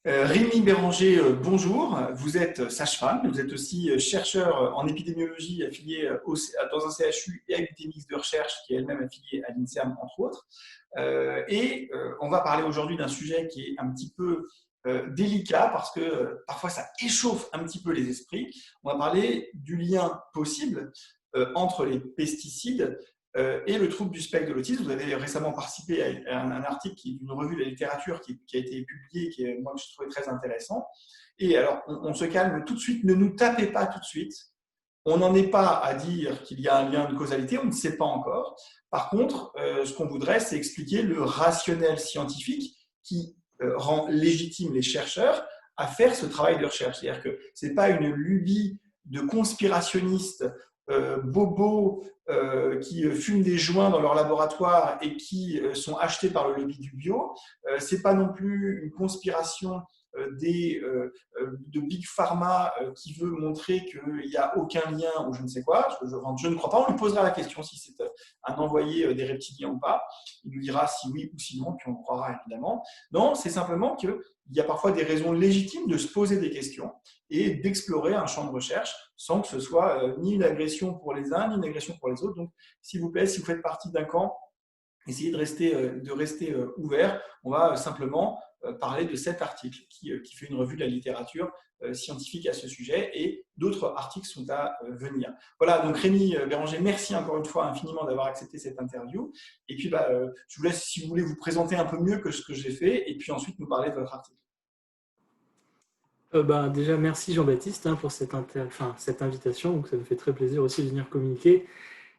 Rémi Béranger, bonjour. Vous êtes sage-femme, vous êtes aussi chercheur en épidémiologie affilié dans un CHU et à l'unité mixte de recherche qui est elle-même affiliée à l'INSERM, entre autres. On va parler aujourd'hui d'un sujet qui est un petit peu délicat parce que parfois ça échauffe un petit peu les esprits. On va parler du lien possible entre les pesticides et le trouble du spectre de l'autisme. Vous avez récemment participé à un article d'une revue de la littérature qui a été publié, moi, que je trouvais très intéressant. Et alors, on se calme tout de suite, ne nous tapez pas tout de suite. On n'en est pas à dire qu'il y a un lien de causalité, on ne sait pas encore. Par contre, ce qu'on voudrait, c'est expliquer le rationnel scientifique qui rend légitime les chercheurs à faire ce travail de recherche. C'est-à-dire que ce n'est pas une lubie de conspirationnistes bobos qui fument des joints dans leur laboratoire et qui sont achetés par le lobby du bio. Ce n'est pas non plus une conspiration de Big Pharma qui veut montrer qu'il n'y a aucun lien ou je ne sais quoi. Je ne crois pas. On lui posera la question si c'est un envoyé des reptiliens ou pas. Il nous dira si oui ou si non, puis on croira évidemment. Non, c'est simplement qu'il y a parfois des raisons légitimes de se poser des questions et d'explorer un champ de recherche sans que ce soit ni une agression pour les uns, ni une agression pour les autres. Donc, s'il vous plaît, si vous faites partie d'un camp, essayez de rester ouvert. On va simplement parler de cet article qui fait une revue de la littérature scientifique à ce sujet et d'autres articles sont à venir. Voilà, donc Rémi Béranger, merci encore une fois infiniment d'avoir accepté cette interview. Et puis, je vous laisse, si vous voulez, vous présenter un peu mieux que ce que j'ai fait et puis ensuite nous parler de votre article. Déjà, merci Jean-Baptiste pour cette invitation. Donc, ça me fait très plaisir aussi de venir communiquer.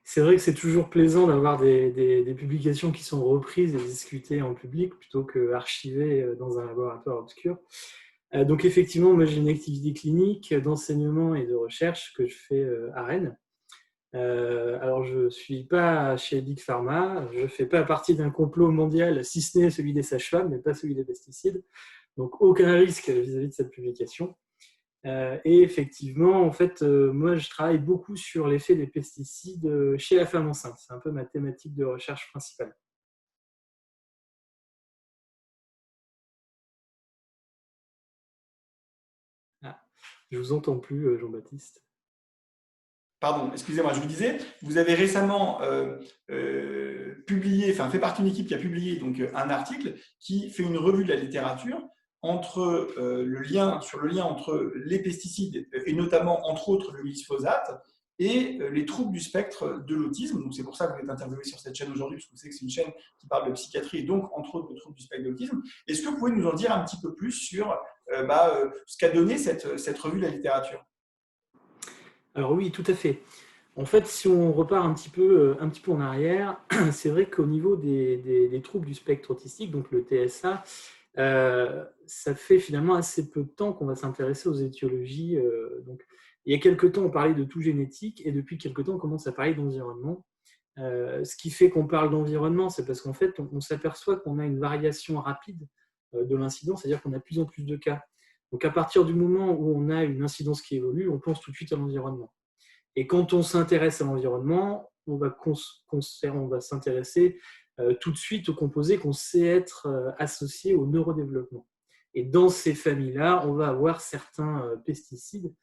C'est vrai que c'est toujours plaisant d'avoir des publications qui sont reprises et discutées en public plutôt qu'archivées dans un laboratoire obscur. Donc effectivement, moi j'ai une activité clinique d'enseignement et de recherche que je fais à Rennes. Alors je ne suis pas chez Big Pharma, je ne fais pas partie d'un complot mondial, si ce n'est celui des sages-femmes, mais pas celui des pesticides. Donc aucun risque vis-à-vis de cette publication. Et effectivement, en fait, moi, je travaille beaucoup sur l'effet des pesticides chez la femme enceinte. C'est un peu ma thématique de recherche principale. Ah, je vous entends plus, Jean-Baptiste. Pardon, excusez-moi, je vous disais, vous avez récemment fait partie d'une équipe qui a publié donc, un article qui fait une revue de la littérature sur le lien entre les pesticides et notamment, entre autres, le glyphosate et les troubles du spectre de l'autisme. Donc, c'est pour ça que vous êtes interviewé sur cette chaîne aujourd'hui, parce que vous savez que c'est une chaîne qui parle de psychiatrie et donc, entre autres, de troubles du spectre de l'autisme. Est-ce que vous pouvez nous en dire un petit peu plus sur ce qu'a donné cette revue de la littérature? Alors oui, tout à fait. En fait, si on repart un petit peu en arrière, c'est vrai qu'au niveau des troubles du spectre autistique, donc le TSA, ça fait finalement assez peu de temps qu'on va s'intéresser aux étiologies. Donc, il y a quelques temps, on parlait de tout génétique, et depuis quelques temps, on commence à parler d'environnement. Ce qui fait qu'on parle d'environnement, c'est parce qu'en fait, on s'aperçoit qu'on a une variation rapide de l'incidence, c'est-à-dire qu'on a de plus en plus de cas. Donc, à partir du moment où on a une incidence qui évolue, on pense tout de suite à l'environnement. Et quand on s'intéresse à l'environnement, on va s'intéresser tout de suite aux composés qu'on sait être associés au neurodéveloppement. Et dans ces familles-là, on va avoir certains pesticides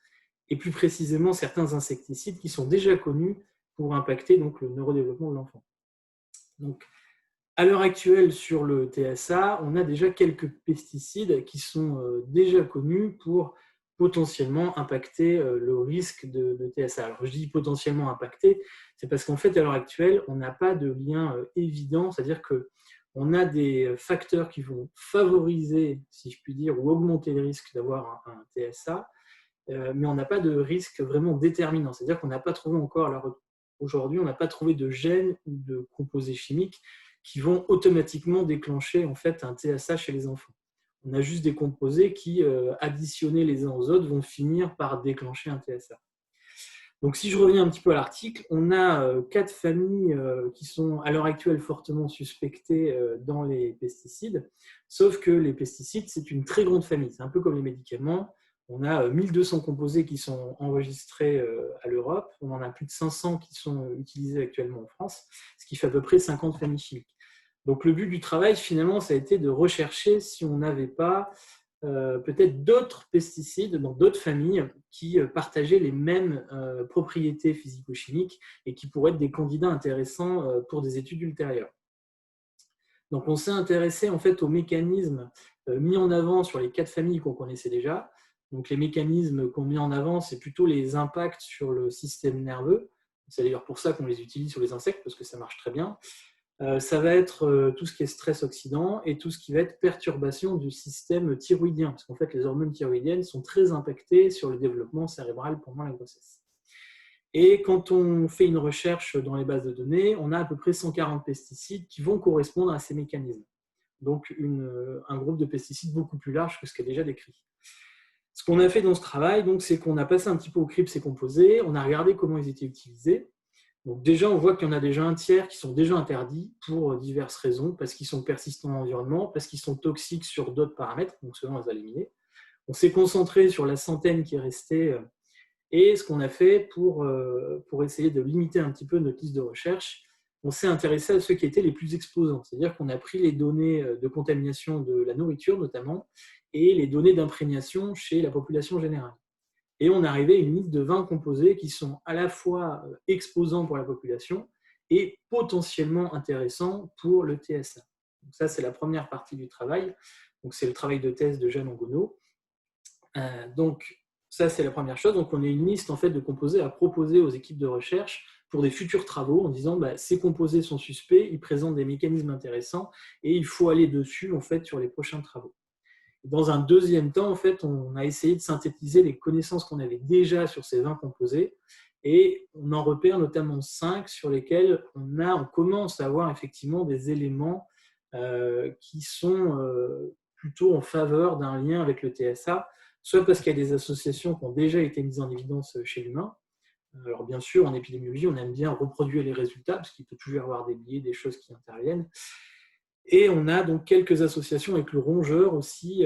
et plus précisément certains insecticides qui sont déjà connus pour impacter donc, le neurodéveloppement de l'enfant. Donc, à l'heure actuelle, sur le TSA, on a déjà quelques pesticides qui sont déjà connus pour potentiellement impacter le risque de TSA. Alors, je dis potentiellement impacter, c'est parce qu'en fait, à l'heure actuelle, on n'a pas de lien évident, c'est-à-dire qu'on a des facteurs qui vont favoriser, si je puis dire, ou augmenter le risque d'avoir un TSA, mais on n'a pas de risque vraiment déterminant, c'est-à-dire qu'on n'a pas trouvé encore, aujourd'hui, on n'a pas trouvé de gènes ou de composés chimiques qui vont automatiquement déclencher en fait un TSA chez les enfants. On a juste des composés qui, additionnés les uns aux autres, vont finir par déclencher un TSA. Donc si je reviens un petit peu à l'article, on a 4 familles qui sont à l'heure actuelle fortement suspectées dans les pesticides, sauf que les pesticides, c'est une très grande famille, c'est un peu comme les médicaments. On a 1200 composés qui sont enregistrés à l'Europe, on en a plus de 500 qui sont utilisés actuellement en France, ce qui fait à peu près 50 familles chimiques. Donc le but du travail, finalement, ça a été de rechercher si on n'avait pas peut-être d'autres pesticides dans d'autres familles qui partageaient les mêmes propriétés physico-chimiques et qui pourraient être des candidats intéressants pour des études ultérieures. Donc, on s'est intéressé en fait aux mécanismes mis en avant sur les 4 familles qu'on connaissait déjà. Donc, les mécanismes qu'on met en avant, c'est plutôt les impacts sur le système nerveux. C'est d'ailleurs pour ça qu'on les utilise sur les insectes, parce que ça marche très bien. Ça va être tout ce qui est stress oxydant et tout ce qui va être perturbation du système thyroïdien, parce qu'en fait, les hormones thyroïdiennes sont très impactées sur le développement cérébral pendant la grossesse. Et quand on fait une recherche dans les bases de données, on a à peu près 140 pesticides qui vont correspondre à ces mécanismes. Donc, un groupe de pesticides beaucoup plus large que ce qui est déjà décrit. Ce qu'on a fait dans ce travail, donc, c'est qu'on a passé un petit peu au crible ces composés, on a regardé comment ils étaient utilisés. Donc déjà, on voit qu'il y en a déjà un tiers qui sont déjà interdits pour diverses raisons, parce qu'ils sont persistants dans l'environnement, parce qu'ils sont toxiques sur d'autres paramètres, donc ceux-là, on les a éliminés. On s'est concentré sur la centaine qui est restée, et ce qu'on a fait pour essayer de limiter un petit peu notre liste de recherche, on s'est intéressé à ceux qui étaient les plus exposants, c'est-à-dire qu'on a pris les données de contamination de la nourriture notamment, et les données d'imprégnation chez la population générale. Et on est arrivé à une liste de 20 composés qui sont à la fois exposants pour la population et potentiellement intéressants pour le TSA. Donc ça, c'est la première partie du travail. Donc c'est le travail de thèse de Jeanne Angono. Donc ça, c'est la première chose. Donc on a une liste en fait de composés à proposer aux équipes de recherche pour des futurs travaux en disant ces composés sont suspects, ils présentent des mécanismes intéressants et il faut aller dessus en fait sur les prochains travaux. Dans un deuxième temps, en fait, on a essayé de synthétiser les connaissances qu'on avait déjà sur ces 20 composés et on en repère notamment 5 sur lesquels on commence à avoir effectivement des éléments qui sont plutôt en faveur d'un lien avec le TSA, soit parce qu'il y a des associations qui ont déjà été mises en évidence chez l'humain. Alors bien sûr, en épidémiologie, on aime bien reproduire les résultats parce qu'il peut toujours y avoir des biais, des choses qui interviennent. Et on a donc quelques associations avec le rongeur aussi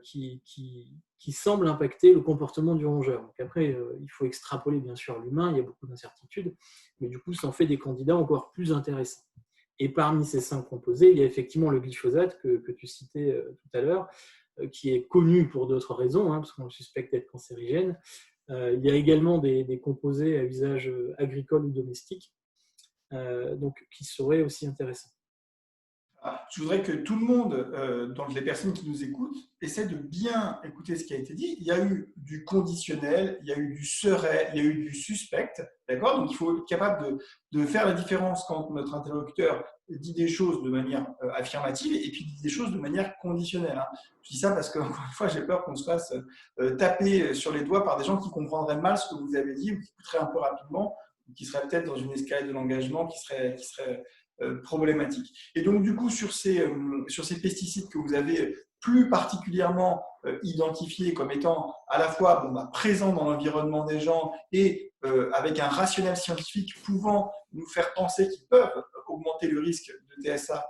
qui semblent impacter le comportement du rongeur. Donc après, il faut extrapoler bien sûr l'humain, il y a beaucoup d'incertitudes, mais du coup, ça en fait des candidats encore plus intéressants. Et parmi ces 5 composés, il y a effectivement le glyphosate que tu citais tout à l'heure, qui est connu pour d'autres raisons, parce qu'on le suspecte d'être cancérigène. Il y a également des composés à usage agricole ou domestique, donc qui seraient aussi intéressants. Je voudrais que tout le monde, donc les personnes qui nous écoutent, essaient de bien écouter ce qui a été dit. Il y a eu du conditionnel, il y a eu du serait, il y a eu du suspect, d'accord? Donc il faut être capable de faire la différence quand notre interlocuteur dit des choses de manière affirmative et puis dit des choses de manière conditionnelle. Je dis ça parce que, encore une fois, j'ai peur qu'on se fasse taper sur les doigts par des gens qui comprendraient mal ce que vous avez dit ou qui écouteraient un peu rapidement, ou qui seraient peut-être dans une escalade de l'engagement qui serait problématique. Et donc, du coup, sur ces pesticides que vous avez plus particulièrement identifiés comme étant à la fois présents dans l'environnement des gens et avec un rationnel scientifique pouvant nous faire penser qu'ils peuvent augmenter le risque de TSA,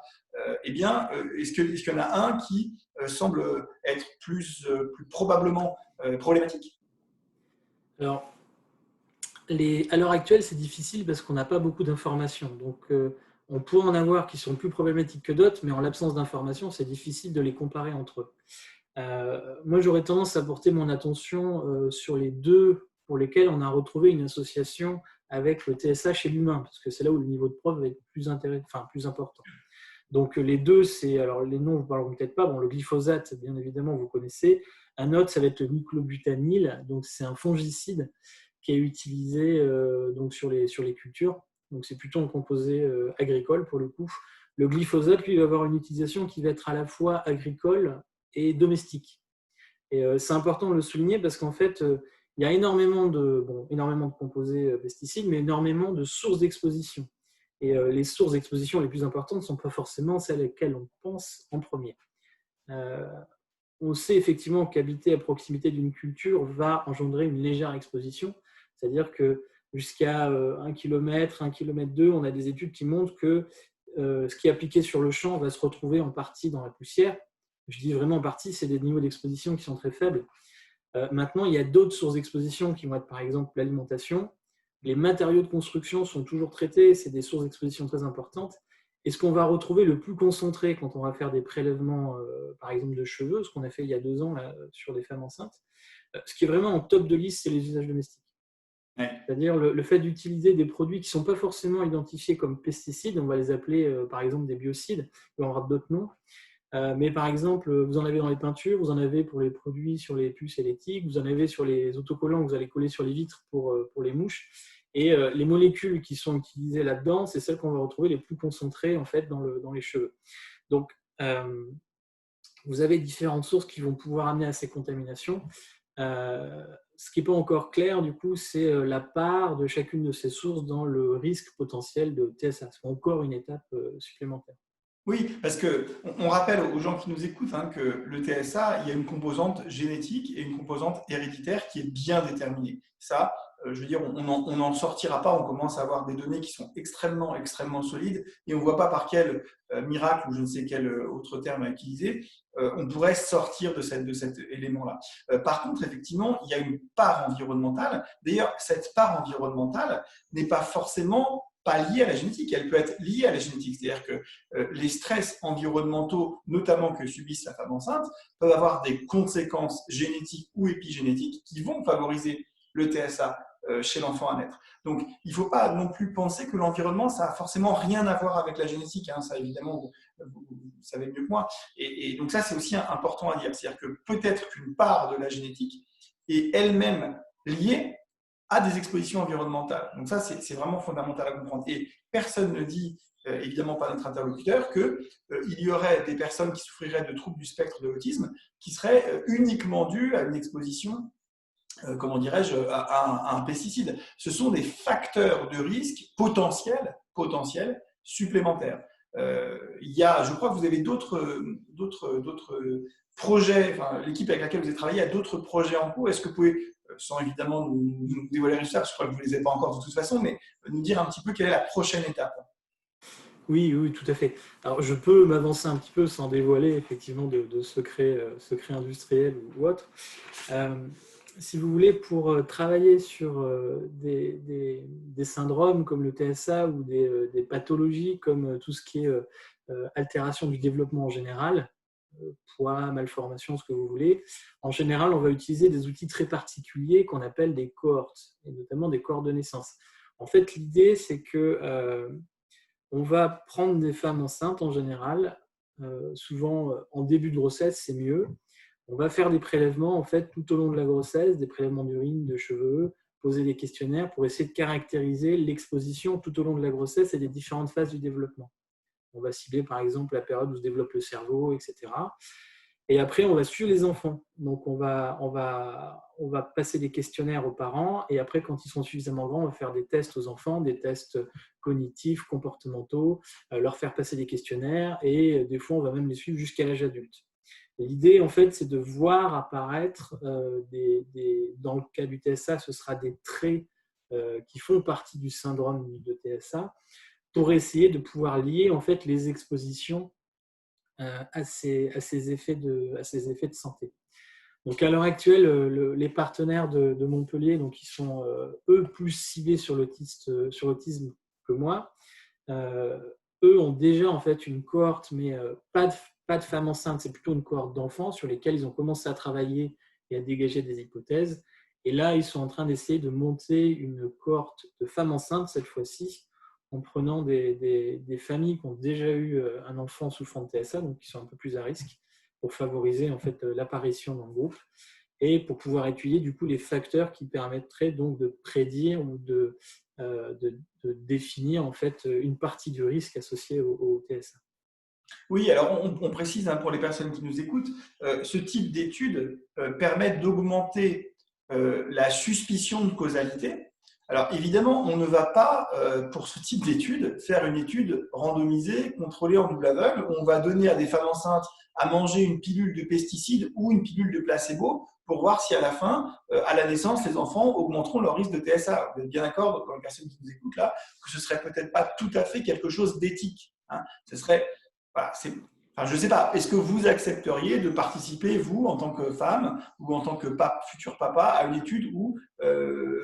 est-ce qu'il y en a un qui semble être plus probablement problématique? Alors, à l'heure actuelle, c'est difficile parce qu'on n'a pas beaucoup d'informations. Donc, on pourrait en avoir qui sont plus problématiques que d'autres, mais en l'absence d'informations, c'est difficile de les comparer entre eux. Moi, j'aurais tendance à porter mon attention sur les 2 pour lesquels on a retrouvé une association avec le TSA chez l'humain, parce que c'est là où le niveau de preuve va être plus important. Donc, les 2, alors les noms, vous ne parleront peut-être pas. Bon, le glyphosate, bien évidemment, vous connaissez. Un autre, ça va être le niclobutanil. Donc, c'est un fongicide qui est utilisé donc sur les cultures. Donc, c'est plutôt un composé agricole pour le coup. Le glyphosate, lui, va avoir une utilisation qui va être à la fois agricole et domestique. Et c'est important de le souligner parce qu'en fait, il y a énormément de composés pesticides, mais énormément de sources d'exposition. Et les sources d'exposition les plus importantes ne sont pas forcément celles auxquelles on pense en premier. On sait effectivement qu'habiter à proximité d'une culture va engendrer une légère exposition, c'est-à-dire que jusqu'à 1 km, 1,2 km, on a des études qui montrent que ce qui est appliqué sur le champ va se retrouver en partie dans la poussière. Je dis vraiment en partie, c'est des niveaux d'exposition qui sont très faibles. Maintenant, il y a d'autres sources d'exposition qui vont être par exemple l'alimentation. Les matériaux de construction sont toujours traités, c'est des sources d'exposition très importantes. et ce qu'on va retrouver le plus concentré quand on va faire des prélèvements, par exemple de cheveux, ce qu'on a fait il y a 2 ans là, sur des femmes enceintes, ce qui est vraiment en top de liste, c'est les usages domestiques. Ouais. C'est-à-dire le fait d'utiliser des produits qui ne sont pas forcément identifiés comme pesticides, on va les appeler par exemple des biocides, il va y avoir d'autres noms. Mais par exemple, vous en avez dans les peintures, vous en avez pour les produits sur les puces et les tiques, vous en avez sur les autocollants que vous allez coller sur les vitres pour les mouches. Et les molécules qui sont utilisées là-dedans, c'est celles qu'on va retrouver les plus concentrées en fait, dans les cheveux. Donc, vous avez différentes sources qui vont pouvoir amener à ces contaminations. Ce qui n'est pas encore clair, du coup, c'est la part de chacune de ces sources dans le risque potentiel de TSA. C'est encore une étape supplémentaire. Oui, parce qu'on rappelle aux gens qui nous écoutent que le TSA, il y a une composante génétique et une composante héréditaire qui est bien déterminée. Ça, je veux dire, on n'en sortira pas. On commence à avoir des données qui sont extrêmement, extrêmement solides et on ne voit pas par quel miracle ou je ne sais quel autre terme à utiliser, on pourrait sortir de cet élément-là. Par contre, effectivement, il y a une part environnementale. D'ailleurs, cette part environnementale n'est pas forcément pas liée à la génétique, elle peut être liée à la génétique. C'est-à-dire que les stress environnementaux, notamment que subissent la femme enceinte, peuvent avoir des conséquences génétiques ou épigénétiques qui vont favoriser le TSA chez l'enfant à naître. Donc, il ne faut pas non plus penser que l'environnement, ça n'a forcément rien à voir avec la génétique. Ça, évidemment, vous savez mieux que moi. Et donc, ça, c'est aussi important à dire. C'est-à-dire que peut-être qu'une part de la génétique est elle-même liée à des expositions environnementales. Donc ça, c'est vraiment fondamental à comprendre. Et personne ne dit, évidemment pas notre interlocuteur, qu'il y aurait des personnes qui souffriraient de troubles du spectre de l'autisme qui seraient uniquement dues à une exposition, comment dirais-je, à un pesticide. Ce sont des facteurs de risque potentiels supplémentaires. Il y a, je crois que vous avez d'autres projets, enfin, l'équipe avec laquelle vous avez travaillé a d'autres projets en cours. Est-ce que vous pouvez, sans évidemment nous dévoiler les résultats, parce que je crois que vous ne les avez pas encore de toute façon, mais nous dire un petit peu quelle est la prochaine étape? Oui, oui, tout à fait. Alors, je peux m'avancer un petit peu sans dévoiler effectivement de secrets industriels ou autres. Si vous voulez, pour travailler sur des syndromes comme le TSA ou des pathologies comme tout ce qui est altération du développement en général, poids, malformation, ce que vous voulez, en général, on va utiliser des outils très particuliers qu'on appelle des cohortes, et notamment des cohortes de naissance. En fait, l'idée, c'est que on va prendre des femmes enceintes en général, souvent en début de grossesse, c'est mieux. On va faire des prélèvements en fait tout au long de la grossesse, des prélèvements d'urine, de cheveux, poser des questionnaires pour essayer de caractériser l'exposition tout au long de la grossesse et des différentes phases du développement. On va cibler par exemple la période où se développe le cerveau, etc. Et après, on va suivre les enfants. Donc, on va passer des questionnaires aux parents. Et après, quand ils sont suffisamment grands, on va faire des tests aux enfants, des tests cognitifs, comportementaux, leur faire passer des questionnaires. Et des fois, on va même les suivre jusqu'à l'âge adulte. L'idée, en fait, c'est de voir apparaître, dans le cas du TSA, ce sera des traits qui font partie du syndrome de TSA, pour essayer de pouvoir lier en fait, les expositions à ces effets de santé. Donc à l'heure actuelle, les partenaires de Montpellier, donc, ils sont eux plus ciblés sur l'autisme que moi. Eux ont déjà en fait une cohorte, mais pas de femmes enceintes, c'est plutôt une cohorte d'enfants sur lesquels ils ont commencé à travailler et à dégager des hypothèses. Et là, ils sont en train d'essayer de monter une cohorte de femmes enceintes cette fois-ci, en prenant des familles qui ont déjà eu un enfant souffrant de TSA, donc qui sont un peu plus à risque, pour favoriser en fait l'apparition dans le groupe et pour pouvoir étudier du coup les facteurs qui permettraient donc de prédire ou de définir en fait une partie du risque associé au TSA. Oui, alors on précise pour les personnes qui nous écoutent, ce type d'études permet d'augmenter la suspicion de causalité. Alors évidemment, on ne va pas, pour ce type d'études, faire une étude randomisée, contrôlée en double aveugle, où on va donner à des femmes enceintes à manger une pilule de pesticide ou une pilule de placebo pour voir si à la fin, à la naissance, les enfants augmenteront leur risque de TSA. Vous êtes bien d'accord, dans les personnes qui nous écoutent là, que ce ne serait peut-être pas tout à fait quelque chose d'éthique. Ce serait, voilà, Enfin, je ne sais pas, est-ce que vous accepteriez de participer, vous, en tant que femme ou en tant que futur papa, à une étude où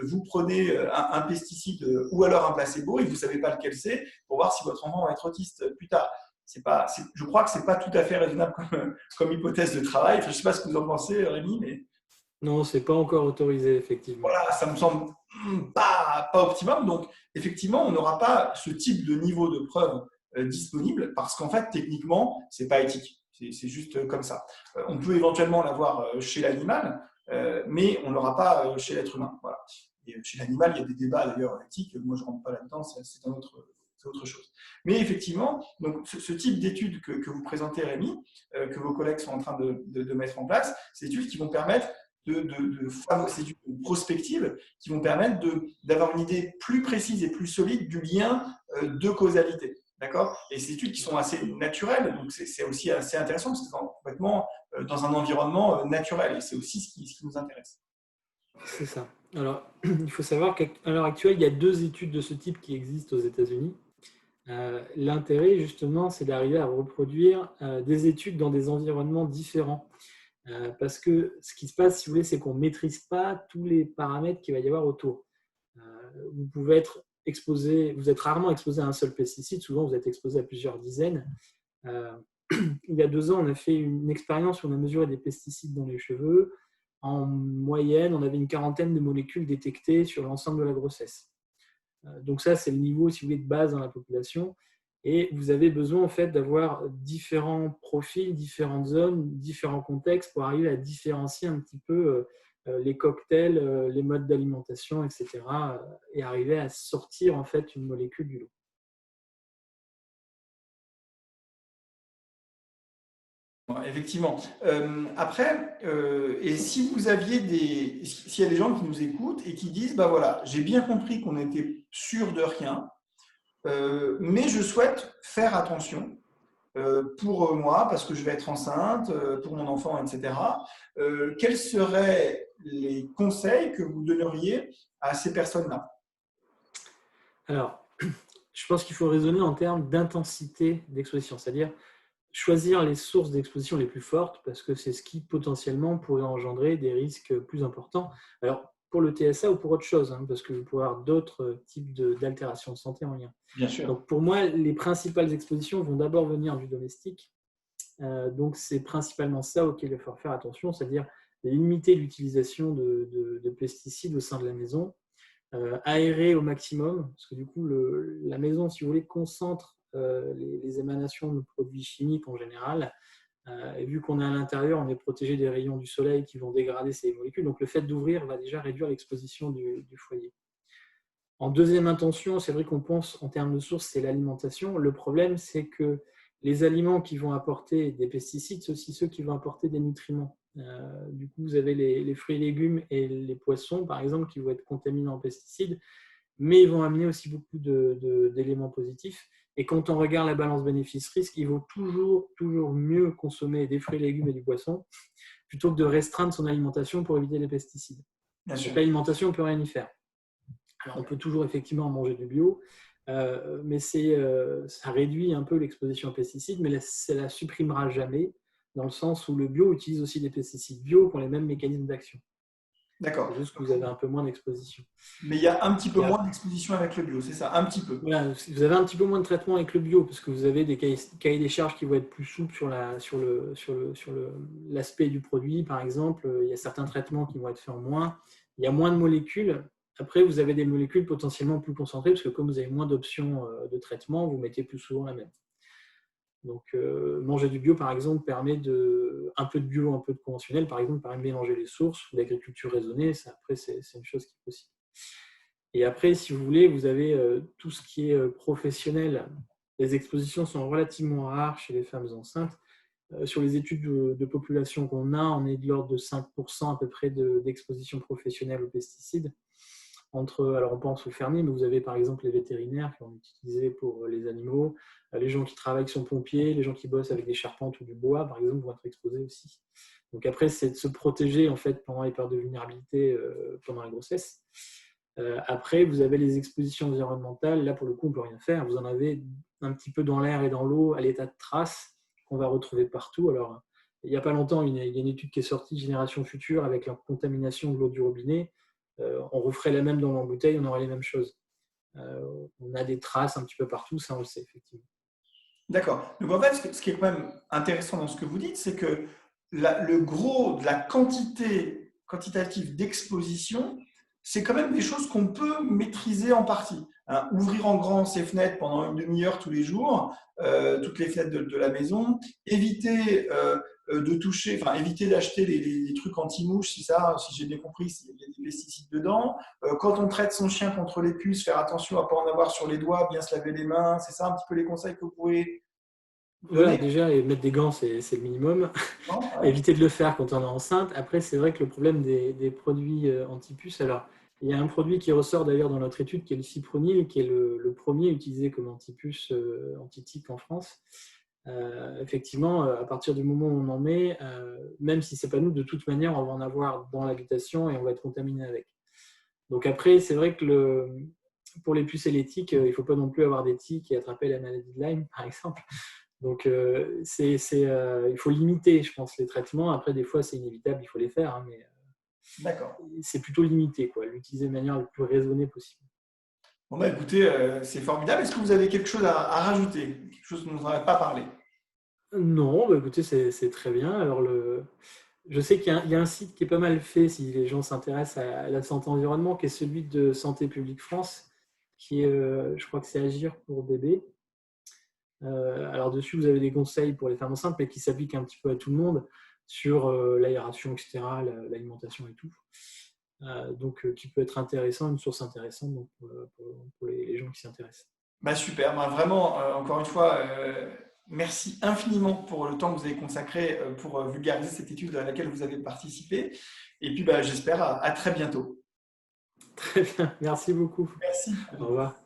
vous prenez un pesticide ou alors un placebo et vous ne savez pas lequel c'est pour voir si votre enfant va être autiste plus tard? Je crois que ce n'est pas tout à fait raisonnable comme hypothèse de travail. Enfin, je ne sais pas ce que vous en pensez, Rémi, mais Non, c'est pas encore autorisé, effectivement. voilà, ça me semble pas optimum. Donc, effectivement, on n'aura pas ce type de niveau de preuve disponible parce qu'en fait, techniquement, c'est pas éthique. C'est juste comme ça. On peut éventuellement l'avoir chez l'animal, mais on ne l'aura pas chez l'être humain. Voilà. Et chez l'animal, il y a des débats d'ailleurs éthiques. Moi, je ne rentre pas là-dedans, c'est autre chose. Mais effectivement, donc, ce type d'études que vous présentez, Rémi, que vos collègues sont en train de mettre en place, c'est des études qui vont permettre c'est une prospective qui vont permettre d'avoir une idée plus précise et plus solide du lien de causalité. D'accord? Et ces études qui sont assez naturelles, donc c'est aussi assez intéressant parce que c'est complètement dans un environnement naturel et c'est aussi ce qui nous intéresse. C'est ça. Alors, il faut savoir qu'à l'heure actuelle, il y a 2 études de ce type qui existent aux États-Unis. L'intérêt, justement, c'est d'arriver à reproduire des études dans des environnements différents. Parce que ce qui se passe, si vous voulez, c'est qu'on ne maîtrise pas tous les paramètres qu'il va y avoir autour. Vous pouvez être exposé, vous êtes rarement exposé à un seul pesticide, souvent vous êtes exposé à plusieurs dizaines. Il y a 2 ans, on a fait une expérience où on a mesuré des pesticides dans les cheveux. En moyenne, on avait une quarantaine de molécules détectées sur l'ensemble de la grossesse. Donc ça, c'est le niveau, si vous voulez, de base dans la population. Et vous avez besoin en fait d'avoir différents profils, différentes zones, différents contextes pour arriver à différencier un petit peu les cocktails, les modes d'alimentation, etc. Et arriver à sortir en fait une molécule du lot. Effectivement. Après, et si vous aviez s'il y a des gens qui nous écoutent et qui disent, bah voilà, j'ai bien compris qu'on était sûr de rien, mais je souhaite faire attention pour moi parce que je vais être enceinte, pour mon enfant, etc. Quels seraient les conseils que vous donneriez à ces personnes-là? Alors, je pense qu'il faut raisonner en termes d'intensité d'exposition, c'est-à-dire choisir les sources d'exposition les plus fortes parce que c'est ce qui potentiellement pourrait engendrer des risques plus importants. Alors, pour le TSA ou pour autre chose, hein, parce que vous pouvez avoir d'autres types d'altérations de santé en lien. Bien sûr. Donc, pour moi, les principales expositions vont d'abord venir du domestique. Donc, c'est principalement ça auquel il va falloir faire attention, c'est-à-dire limiter l'utilisation de pesticides au sein de la maison, aérer au maximum, parce que du coup, la maison, si vous voulez, concentre les émanations de produits chimiques en général. Et vu qu'on est à l'intérieur, on est protégé des rayons du soleil qui vont dégrader ces molécules. Donc, le fait d'ouvrir va déjà réduire l'exposition du foyer. En deuxième intention, c'est vrai qu'on pense en termes de sources, c'est l'alimentation. Le problème, c'est que les aliments qui vont apporter des pesticides, c'est aussi ceux qui vont apporter des nutriments. Du coup, vous avez les fruits et légumes et les poissons, par exemple, qui vont être contaminés en pesticides, mais ils vont amener aussi beaucoup d'éléments positifs. Et quand on regarde la balance bénéfice-risque, il vaut toujours mieux consommer des fruits et légumes et du poisson plutôt que de restreindre son alimentation pour éviter les pesticides. Donc l'alimentation, on ne peut rien y faire. Alors, on peut toujours effectivement manger du bio, mais ça réduit un peu l'exposition aux pesticides, mais ça ne la supprimera jamais, dans le sens où le bio utilise aussi des pesticides bio qui ont les mêmes mécanismes d'action. D'accord. C'est juste que vous avez un peu moins d'exposition. Mais il y a un petit peu moins d'exposition avec le bio, c'est ça, un petit peu. Voilà, vous avez un petit peu moins de traitement avec le bio, parce que vous avez des cahiers des charges qui vont être plus souples sur l'aspect du produit, par exemple. Il y a certains traitements qui vont être faits en moins. Il y a moins de molécules. Après, vous avez des molécules potentiellement plus concentrées, parce que comme vous avez moins d'options de traitement, vous mettez plus souvent la même. Donc, manger du bio, par exemple, permet un peu de bio, un peu de conventionnel, par exemple, permet de mélanger les sources, l'agriculture raisonnée, après, c'est une chose qui est possible. Et après, si vous voulez, vous avez tout ce qui est professionnel. Les expositions sont relativement rares chez les femmes enceintes. Sur les études de population qu'on a, on est de l'ordre de 5% à peu près d'exposition professionnelle aux pesticides. Alors on pense aux fermiers, mais vous avez par exemple les vétérinaires qui vont l'utiliser pour les animaux, les gens qui travaillent sont pompiers, les gens qui bossent avec des charpentes ou du bois, par exemple, vont être exposés aussi. Donc après, c'est de se protéger en fait pendant les périodes de vulnérabilité pendant la grossesse. Après, vous avez les expositions environnementales. Là, pour le coup, on ne peut rien faire. Vous en avez un petit peu dans l'air et dans l'eau à l'état de traces qu'on va retrouver partout. Alors, il n'y a pas longtemps, il y a une étude qui est sortie, Génération Future, avec la contamination de l'eau du robinet. On referait la même dans l'embouteille, on aurait les mêmes choses. On a des traces un petit peu partout, ça on le sait effectivement. D'accord. Donc en fait, ce qui est quand même intéressant dans ce que vous dites, c'est que le gros de la quantitative d'exposition, c'est quand même des choses qu'on peut maîtriser en partie. Hein, ouvrir en grand ses fenêtres pendant une demi-heure tous les jours, toutes les fenêtres de la maison, éviter de toucher, enfin éviter d'acheter les trucs anti-mouches, si j'ai bien compris, s'il y a des pesticides dedans. Quand on traite son chien contre les puces, faire attention à ne pas en avoir sur les doigts, bien se laver les mains, c'est ça un petit peu les conseils que vous pouvez Voilà, donner? déjà, et mettre des gants, c'est le minimum. Non. Ouais. Éviter de le faire quand on est enceinte. Après, c'est vrai que le problème des produits anti-puces, alors, il y a un produit qui ressort d'ailleurs dans notre étude qui est le Cipronil, qui est le premier utilisé comme anti-puce, anti-tique en France. Effectivement, à partir du moment où on en met, même si ce n'est pas nous, de toute manière, on va en avoir dans l'habitation et on va être contaminé avec. Donc après, c'est vrai que pour les puces et les tiques, il ne faut pas non plus avoir des tiques et attraper la maladie de Lyme, par exemple. Donc, il faut limiter, je pense, les traitements. Après, des fois, c'est inévitable, il faut les faire, hein, mais D'accord. c'est plutôt limité, quoi. L'utiliser de manière la plus raisonnée possible. Bon, bah écoutez, c'est formidable. Est-ce que vous avez quelque chose à rajouter? Quelque chose dont on n'a pas parlé? Non, bah, écoutez, c'est très bien. Alors, je sais qu'il y a un site qui est pas mal fait si les gens s'intéressent à la santé environnement, qui est celui de Santé publique France, qui est, je crois que c'est Agir pour bébé. Alors dessus, vous avez des conseils pour les femmes enceintes, mais qui s'appliquent un petit peu à tout le monde sur l'aération, etc., l'alimentation et tout. Donc, qui peut être intéressant, une source intéressante donc, pour les gens qui s'intéressent. Bah super, bah vraiment, encore une fois, merci infiniment pour le temps que vous avez consacré pour vulgariser cette étude à laquelle vous avez participé. Et puis, bah, j'espère à très bientôt. Très bien, merci beaucoup. Merci. Au revoir.